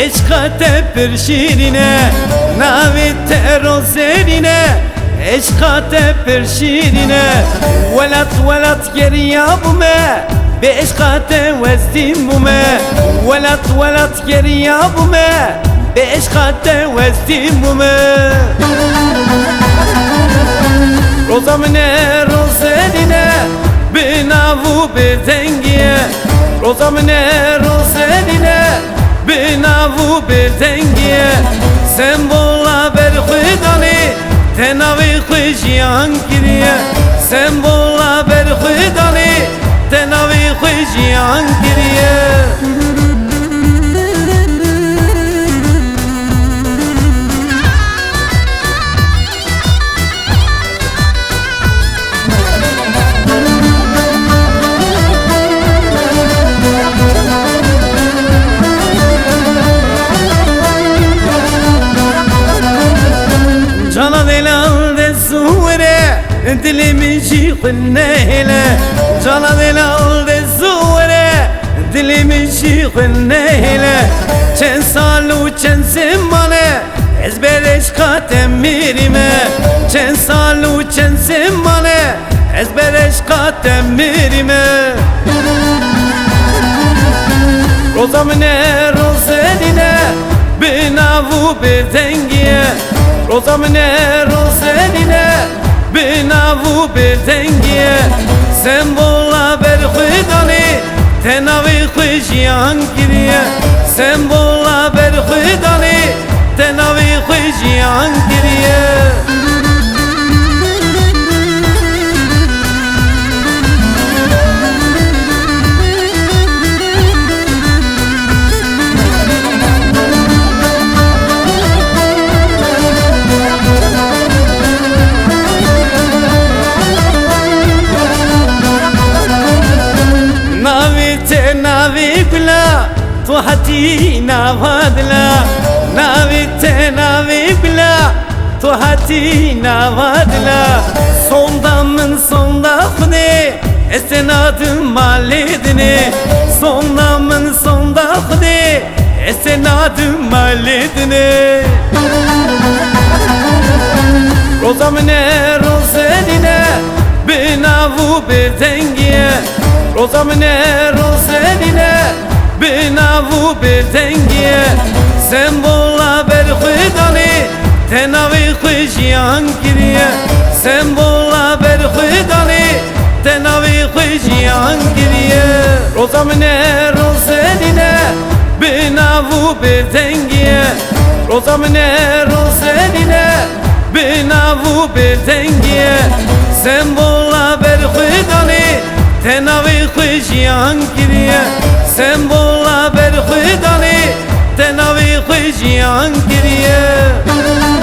عشقت پرشیرینه ناویت روزرینه عشقت پرشیرینه ولت گریابومه به عشقت وزدیمومه ولت گریابومه به عشقت وزدیمومه روزامنه روزرینه به ناو به دنگیه روزامنه روزرینه به ناو به دنگیه سمبولا بر خدانی تناوی خوشیان کریه سمبولا بر خدانی تناوی خوشیان کریه دلimi şiğneyle Cana delal zure dilimi şiğneyle Çen salu çen zemmane ezber eşkat emirime Çen salu çen zemmane ezber eşkat emirime Rozamine rozenine binavu bedengiye Rozamine rozenine بناو بدنگیه سمبولا بر خدانی تناوی خوشیان کریه سمبولا بر خدانی تناوی خوشیان کریه تو حتی نوادلا ناوی بلا تو حتی نوادلا sondamın sonda khudi esnadım maledine sondamın sonda khudi esnadım maledine rozamine rozenine binavu bedengiye rozamine rozenine بناو بدنگیه سمبولا بر خدانی تناوی خوشیان کریه سمبولا بر خدانی تناوی خوشیان کریه روزامنه روزرینه بناو بدنگیه روزامنه روزرینه بناو بدنگیه سمبولا بر خدانی تناوی خوشیان کریه سمبولا بر خدانی تناوی خوشیان کریه